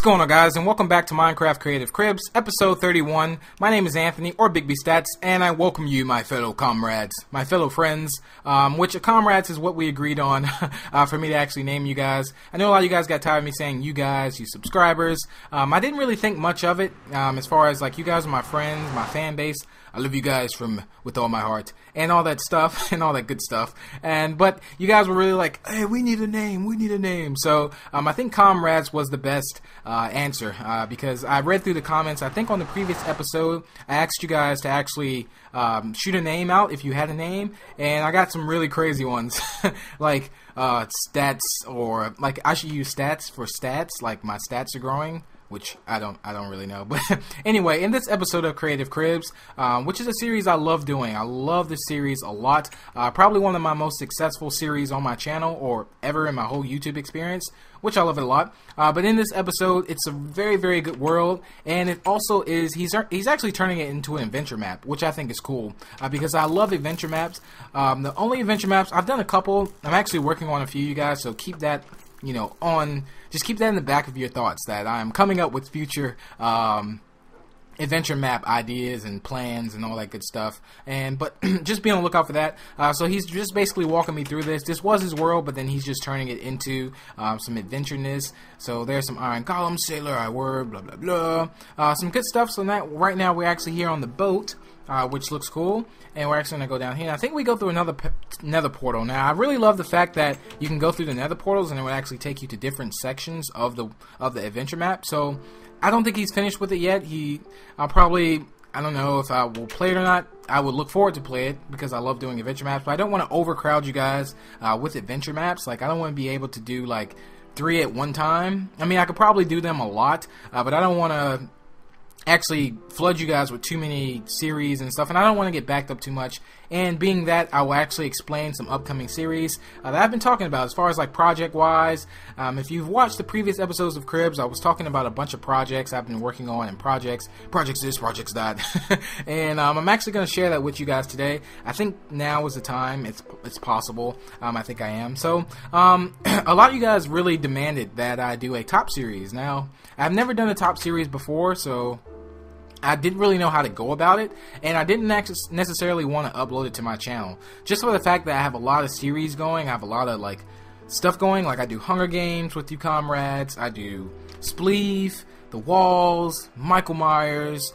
going on, guys, and welcome back to Minecraft Creative Cribs, episode 31. My name is Anthony, or Big B Statz, and I welcome you, my fellow comrades, my fellow friends, which comrades is what we agreed on for me to actually name you guys. I know a lot of you guys got tired of me saying you guys, you subscribers. I didn't really think much of it as far as, like, you guys are my friends, my fan base. I love you guys with all my heart, and all that stuff, and all that good stuff. But you guys were really like, hey, we need a name. So I think comrades was the best answer because I read through the comments. I think on the previous episode, I asked you guys to actually shoot a name out if you had a name, and I got some really crazy ones, like stats, or like I should use stats for stats, like my stats are growing. Which I don't really know, but anyway, in this episode of Creative Cribs, which is a series I love doing. I love this series a lot. Probably one of my most successful series on my channel or ever in my whole YouTube experience, which I love it a lot. But in this episode, it's a very, very good world, and it also is he's actually turning it into an adventure map, which I think is cool because I love adventure maps. The only adventure maps I've done a couple. I'm actually working on a few, you guys. So keep that. Just keep that in the back of your thoughts that I'm coming up with future adventure map ideas and plans and all that good stuff. But just be on the lookout for that. So he's just basically walking me through this. This was his world, but then he's just turning it into some adventureness. So there's some iron column, sailor, I word, blah blah blah. Some good stuff. So right now we're actually here on the boat. Which looks cool, and we're actually going to go down here. And I think we go through another nether portal. Now, I really love the fact that you can go through the nether portals, and it would actually take you to different sections of the adventure map. So, I don't think he's finished with it yet. I don't know if I will play it or not. I would look forward to play it, because I love doing adventure maps, but I don't want to overcrowd you guys with adventure maps. Like, I don't want to be able to do, like, 3 at one time. I mean, I could probably do them a lot, but I don't want to actually flood you guys with too many series and stuff, and I don't want to get backed up too much. And being that, I will actually explain some upcoming series that I've been talking about as far as like project wise. If you've watched the previous episodes of Cribs, I was talking about a bunch of projects I've been working on, and projects this, projects that. And I'm actually going to share that with you guys today. I think now is the time. It's possible. I think I am. So a lot of you guys really demanded that I do a top series. Now, I've never done a top series before, so I didn't really know how to go about it, and I didn't necessarily want to upload it to my channel, just for the fact that I have a lot of series going. I have a lot of like stuff going, like I do Hunger Games with you comrades, I do Spleef, The Walls, Michael Myers,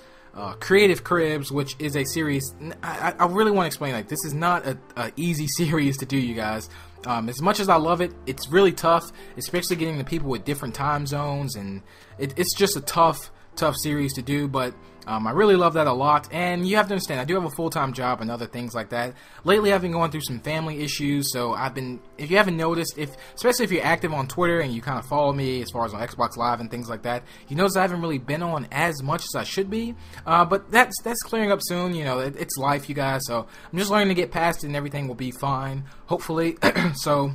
Creative Cribs, which is a series. I really want to explain, like, this is not a easy series to do, you guys. As much as I love it, it's really tough, especially getting the people with different time zones, and it's just a tough series to do, but I really love that a lot. And you have to understand, I do have a full-time job and other things like that. Lately, I've been going through some family issues, so if you haven't noticed, especially if you're active on Twitter and you kind of follow me as far as on Xbox Live and things like that, you notice I haven't really been on as much as I should be, but that's clearing up soon. You know, it's life, you guys, so I'm just learning to get past it, and everything will be fine, hopefully. So,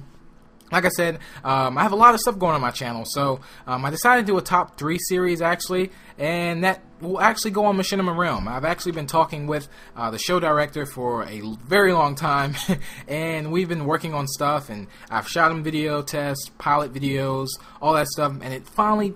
like I said, I have a lot of stuff going on my channel, so I decided to do a top 3 series, actually, and that will actually go on Machinima Realm. I've actually been talking with the show director for a very long time, and we've been working on stuff, and I've shot him video tests, pilot videos, all that stuff, and it finally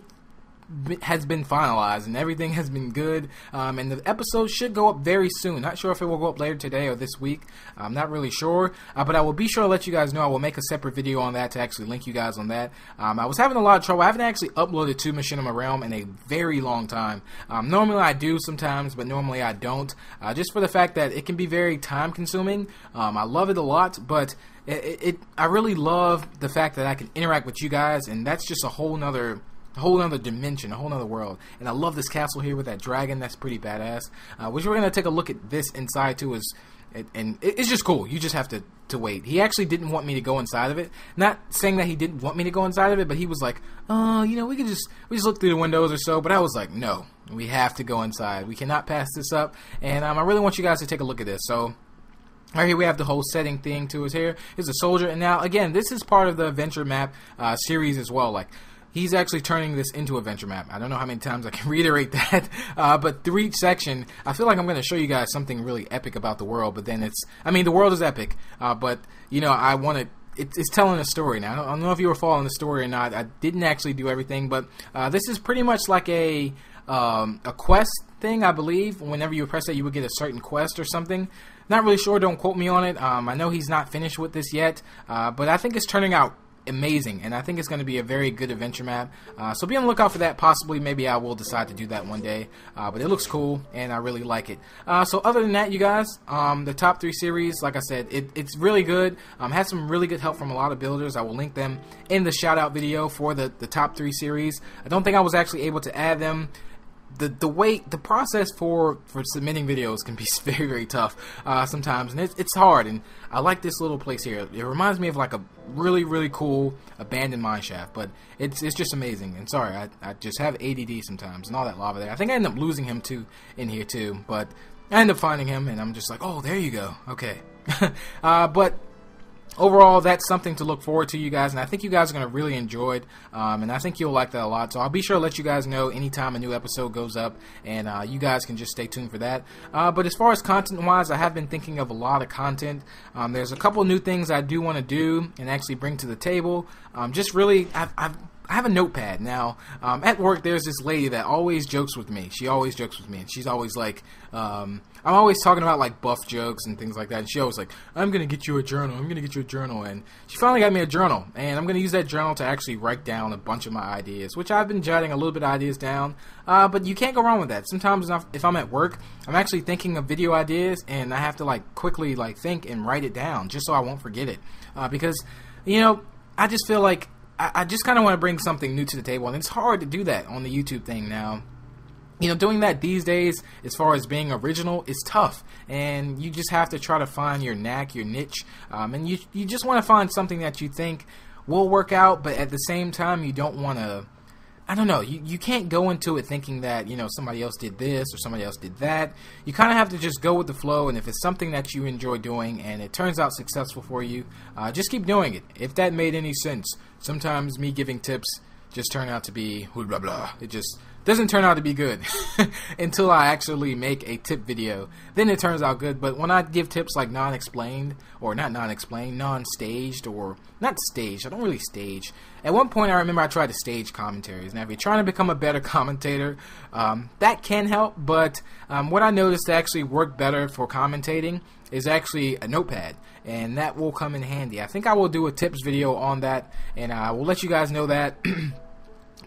has been finalized, and everything has been good, and the episode should go up very soon. Not sure if it will go up later today or this week. I'm not really sure, but I will be sure to let you guys know. I will make a separate video on that to actually link you guys on that. I was having a lot of trouble. I haven't actually uploaded to Machinima Realm in a very long time. Normally I do sometimes, but normally I don't, just for the fact that it can be very time consuming. I love it a lot, but I really love the fact that I can interact with you guys, and that's just a whole nother dimension, a whole nother world. And I love this castle here with that dragon. That's pretty badass, which we're gonna take a look at this inside too. And it's just cool. You just have to wait. He actually didn't want me to go inside of it. Not saying that he didn't want me to go inside of it, but he was like, we just look through the windows or so. But I was like, no, we have to go inside. We cannot pass this up. And I really want you guys to take a look at this. So right here we have the whole setting thing to us. Here is a soldier, and now again, this is part of the adventure map series as well. Like, he's actually turning this into a venture map. I don't know how many times I can reiterate that, but through each section, I feel like I'm going to show you guys something really epic about the world, but then the world is epic, but, you know, I want to it's telling a story. Now, I don't know if you were following the story or not. I didn't actually do everything, but this is pretty much like a quest thing, I believe. Whenever you press it, you would get a certain quest or something. Not really sure. Don't quote me on it. I know he's not finished with this yet, but I think it's turning out amazing, and I think it's going to be a very good adventure map. So be on the lookout for that. Possibly, maybe I will decide to do that one day. But it looks cool, and I really like it. So other than that, you guys, the top 3 series, like I said, it's really good. Had some really good help from a lot of builders. I will link them in the shout out video for the top 3 series. I don't think I was actually able to add them. The process for submitting videos can be very, very tough sometimes, and it's hard. And I like this little place here. It reminds me of like a really, really cool abandoned mine shaft, but it's just amazing. And sorry, I just have ADD sometimes and all that lava there. I think I ended up losing him in here too, but I ended up finding him, and I'm just like, oh, there you go. Okay, but overall, that's something to look forward to, you guys, and I think you guys are going to really enjoy it, and I think you'll like that a lot. So I'll be sure to let you guys know anytime a new episode goes up, and you guys can just stay tuned for that. But as far as content-wise, I have been thinking of a lot of content. There's a couple new things I do want to do and actually bring to the table. Just really, I have a notepad now. At work, there's this lady that always jokes with me. She always jokes with me, and she's always like, I'm always talking about like buff jokes and things like that, and she always like, I'm gonna get you a journal, I'm gonna get you a journal, and she finally got me a journal, and I'm gonna use that journal to actually write down a bunch of my ideas, which I've been jotting a little bit of ideas down, but you can't go wrong with that. Sometimes if I'm at work, I'm actually thinking of video ideas, and I have to like quickly like think and write it down just so I won't forget it, because, you know, I just feel like I just kind of want to bring something new to the table, and it's hard to do that on the YouTube thing now. You know, doing that these days, as far as being original, is tough, and you just have to try to find your knack, your niche, and you just want to find something that you think will work out, but at the same time, you don't want to, I don't know, you can't go into it thinking that, you know, somebody else did this or somebody else did that. You kind of have to just go with the flow, and if it's something that you enjoy doing and it turns out successful for you, just keep doing it. If that made any sense. Sometimes me giving tips just turn out to be blah blah. It just doesn't turn out to be good until I actually make a tip video. Then it turns out good. But when I give tips like non-explained, or not non-explained, non-staged, or not staged, I don't really stage. At one point I remember I tried to stage commentaries. Now if you're trying to become a better commentator, that can help, but what I noticed to actually work better for commentating is actually a notepad, and that will come in handy. I think I will do a tips video on that, and I will let you guys know that.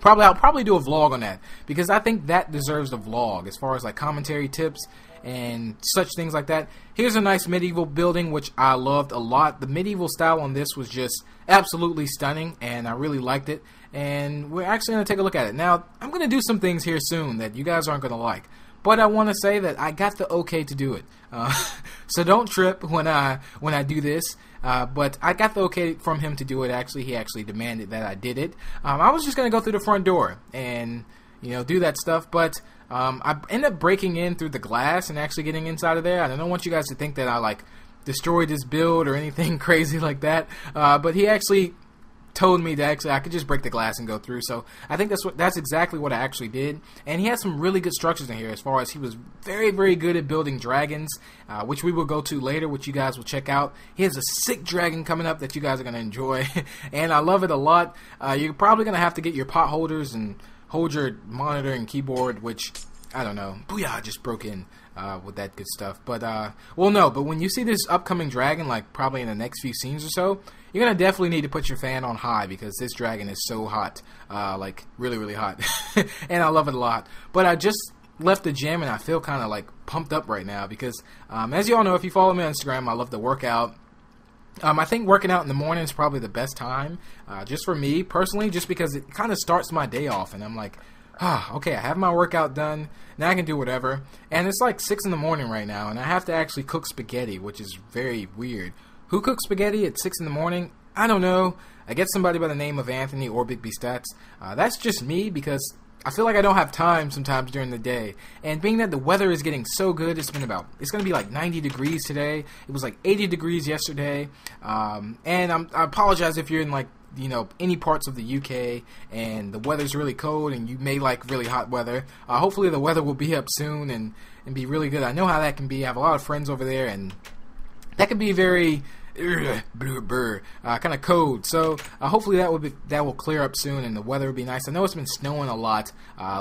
I'll probably do a vlog on that, because I think that deserves a vlog as far as like commentary tips and such things like that. Here's a nice medieval building which I loved a lot. The medieval style on this was just absolutely stunning, and I really liked it, and we're actually going to take a look at it. Now, I'm going to do some things here soon that you guys aren't going to like, but I want to say that I got the okay to do it. So don't trip when I do this. But I got the okay from him to do it. Actually, he actually demanded that I did it. I was just gonna go through the front door and, you know, do that stuff, but I ended up breaking in through the glass and actually getting inside of there. I don't want you guys to think that I like destroyed his build or anything crazy like that. But he actually told me that I could just break the glass and go through, so I think that's exactly what I actually did. And he has some really good structures in here, as far as he was very, very good at building dragons, which we will go to later, which you guys will check out. He has a sick dragon coming up that you guys are going to enjoy, and I love it a lot. You're probably going to have to get your pot holders and hold your monitor and keyboard, which, I don't know, booyah, just broke in with that good stuff. But, well, no, but when you see this upcoming dragon, like probably in the next few scenes or so, you're going to definitely need to put your fan on high, because this dragon is so hot, like really, really hot, and I love it a lot. But I just left the gym, and I feel kind of like pumped up right now, because as you all know, if you follow me on Instagram, I love to work out. I think working out in the morning is probably the best time, just for me personally, just because it kind of starts my day off, and I'm like, okay, I have my workout done, now I can do whatever. And it's like 6 in the morning right now, and I have to actually cook spaghetti, which is very weird. Who cooks spaghetti at 6 in the morning? I don't know. I guess somebody by the name of Anthony or B Statz. That's just me, because I feel like I don't have time sometimes during the day. And being that the weather is getting so good, it's going to be like 90 degrees today. It was like 80 degrees yesterday. And I apologize if you're in like, you know, any parts of the UK and the weather's really cold and you may like really hot weather. Hopefully the weather will be up soon and be really good. I know how that can be. I have a lot of friends over there, and that can be very kind of code. So hopefully that will clear up soon, and the weather will be nice. I know it's been snowing a lot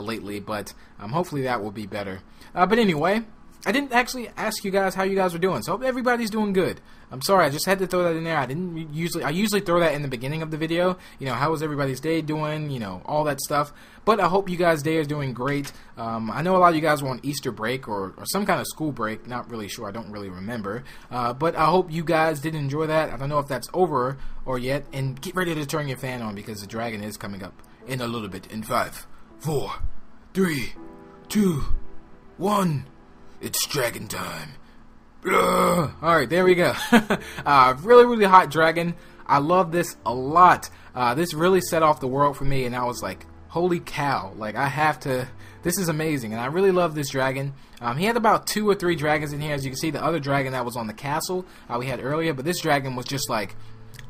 lately, but hopefully that will be better. But anyway, I didn't actually ask you guys how you guys were doing, so I hope everybody's doing good. I'm sorry, I just had to throw that in there. I usually throw that in the beginning of the video. You know, how was everybody's day doing? You know, all that stuff. But I hope you guys' day is doing great. I know a lot of you guys were on Easter break or some kind of school break. Not really sure. I don't really remember. But I hope you guys did enjoy that. I don't know if that's over or yet. And get ready to turn your fan on because the dragon is coming up in a little bit. In 5, 4, 3, 2, 1. It's dragon time. Alright, there we go. Really, really hot dragon. I love this a lot. This really set off the world for me, and I was like, holy cow. Like, I have to... This is amazing, and I really love this dragon. He had about 2 or 3 dragons in here. As you can see, the other dragon that was on the castle we had earlier, but this dragon was just like,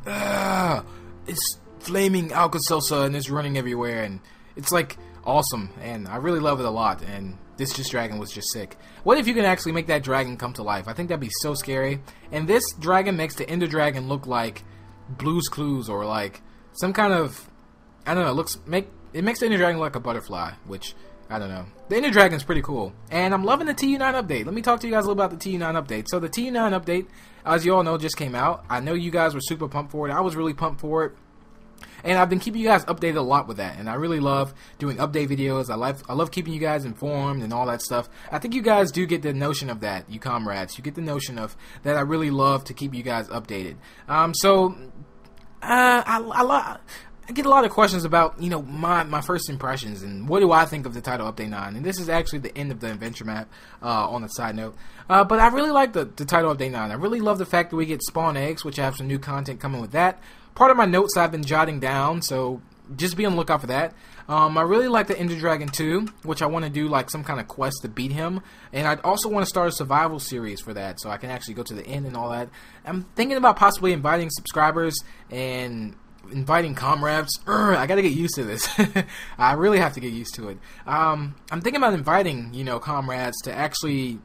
it's flaming Alka-Seltzer, and it's running everywhere, and it's like awesome, and I really love it a lot, and this dragon was just sick. What if you can actually make that dragon come to life? I think that'd be so scary. And this dragon makes the Ender Dragon look like Blue's Clues or like some kind of, I don't know, it makes the Ender Dragon look like a butterfly, which, I don't know. The Ender Dragon's pretty cool. And I'm loving the TU9 update. Let me talk to you guys a little about the TU9 update. So the TU9 update, as you all know, just came out. I know you guys were super pumped for it. I was really pumped for it. And I've been keeping you guys updated a lot with that, and I really love doing update videos. I love keeping you guys informed and all that stuff. I think you guys do get the notion of that, you comrades. You get the notion of that I really love to keep you guys updated. I get a lot of questions about, you know, my first impressions and what do I think of the title Update 9. And this is actually the end of the adventure map on a side note. But I really like the title Update 9. I really love the fact that we get spawn eggs, which I have some new content coming with that. Part of my notes I've been jotting down, so just be on the lookout for that. I really like the Ender Dragon 2, which I want to do like some kind of quest to beat him. And I'd also want to start a survival series for that, so I can actually go to the end and all that. I'm thinking about possibly inviting subscribers and inviting comrades. I gotta get used to this. I really have to get used to it. I'm thinking about inviting, you know, comrades to actually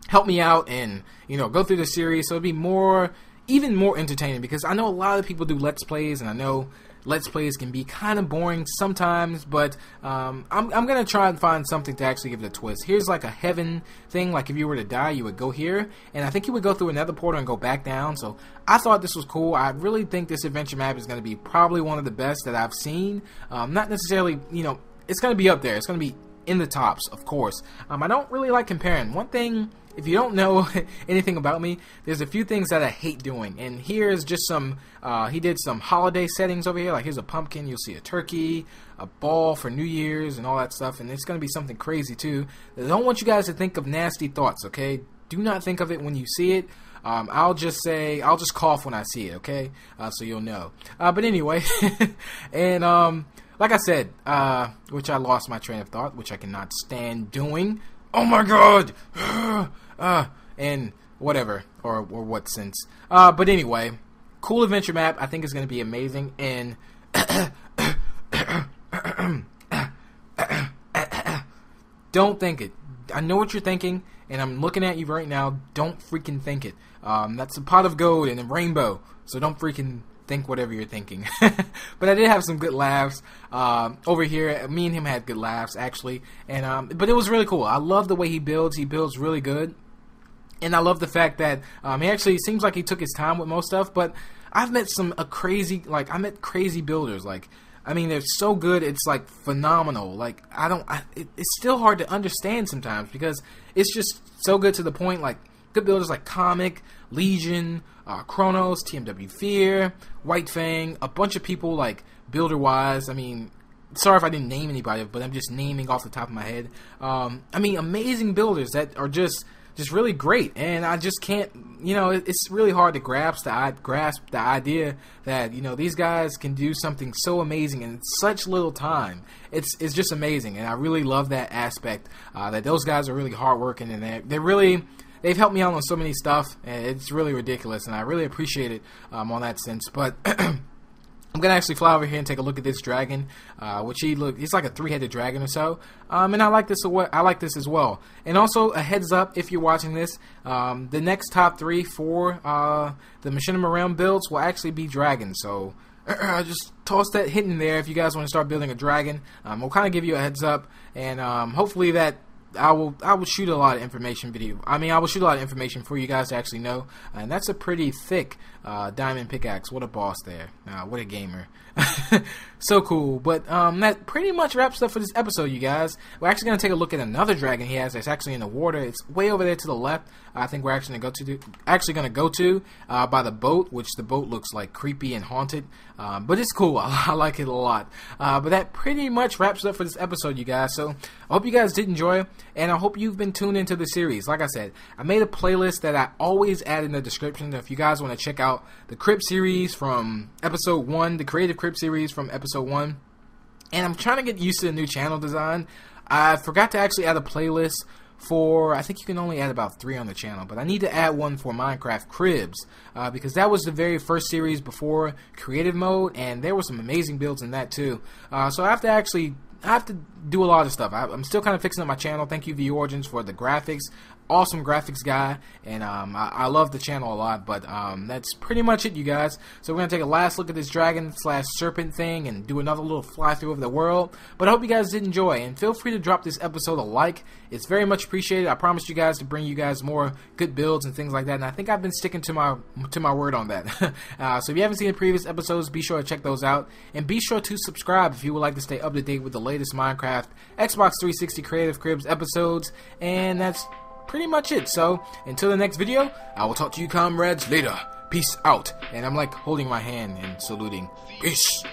help me out and, you know, go through the series, so it'd be even more entertaining, because I know a lot of people do Let's Plays, and I know Let's Plays can be kind of boring sometimes, but I'm going to try and find something to actually give it a twist. Here's like a heaven thing, like if you were to die, you would go here, and I think you would go through another portal and go back down, so I thought this was cool. I really think this adventure map is going to be probably one of the best that I've seen. Not necessarily, you know, it's going to be up there. It's going to be in the tops, of course. I don't really like comparing. One thing, if you don't know anything about me, there's a few things that I hate doing. And here's just some, he did some holiday settings over here. Like here's a pumpkin, you'll see a turkey, a ball for New Year's and all that stuff. And it's going to be something crazy too. I don't want you guys to think of nasty thoughts, okay? Do not think of it when you see it. I'll just cough when I see it, okay? So you'll know. But anyway, and like I said, which I lost my train of thought, which I cannot stand doing. Oh my god! And whatever, or what sense. But anyway, cool adventure map. I think it's going to be amazing. And don't think it. I know what you're thinking, and I'm looking at you right now. Don't freaking think it. That's a pot of gold and a rainbow, so don't freaking think whatever you're thinking. But I did have some good laughs over here. Me and him had good laughs actually, and but it was really cool. I love the way he builds. He builds really good, and I love the fact that he actually seems like he took his time with most stuff. But I've met I met crazy builders. Like, I mean, they're so good. It's like phenomenal. Like, it's still hard to understand sometimes because it's just so good to the point. Like, good builders like Comic, Legion, Chronos, TMW Fear, White Fang, a bunch of people like builder-wise. I mean, sorry if I didn't name anybody, but I'm just naming off the top of my head. I mean, amazing builders that are just really great, and I just can't, you know, it's really hard to grasp the idea that, you know, these guys can do something so amazing in such little time. It's just amazing, and I really love that aspect, that those guys are really hardworking, and they've helped me out on so many stuff, and it's really ridiculous, and I really appreciate it on that sense. But I'm gonna actually fly over here and take a look at this dragon, which he's like a 3-headed dragon or so, and I like this. I like this as well. And also a heads up, if you're watching this, the next top 3 for the Machinima Realm builds will actually be dragons. So just toss that hint in there if you guys want to start building a dragon. We'll kind of give you a heads up, and hopefully that. I will shoot a lot of information I will shoot a lot of information for you guys to actually know. And that's a pretty thick diamond pickaxe. What a boss there. What a gamer. So cool. But that pretty much wraps up for this episode, you guys. We're actually going to take a look at another dragon he has that's actually in the water. It's way over there to the left. I think we're actually going to go to by the boat, which the boat looks like creepy and haunted. But it's cool. I like it a lot. But that pretty much wraps up for this episode, you guys. So I hope you guys did enjoy, and I hope you've been tuned into the series. Like I said, I made a playlist that I always add in the description if you guys want to check out the Crib series from episode 1, the Creative Crib series from episode 1. And I'm trying to get used to the new channel design. I forgot to actually add a playlist for, I think you can only add about 3 on the channel, but I need to add one for Minecraft Cribs, because that was the very first series before creative mode, and there were some amazing builds in that too. So I have to do a lot of stuff. I'm still kind of fixing up my channel. Thank you, The Origins, for the graphics. Awesome graphics guy, and I love the channel a lot. But that's pretty much it, you guys. So we're gonna take a last look at this dragon / serpent thing and do another little fly through of the world. But I hope you guys did enjoy, and feel free to drop this episode a like. It's very much appreciated. I promised you guys to bring you guys more good builds and things like that, and I think I've been sticking to my word on that. So if you haven't seen the previous episodes, be sure to check those out, and be sure to subscribe if you would like to stay up to date with the latest Minecraft Xbox 360 Creative Cribs episodes. And that's pretty much it. So until the next video, I will talk to you comrades later. Peace out. And I'm like holding my hand and saluting. Peace.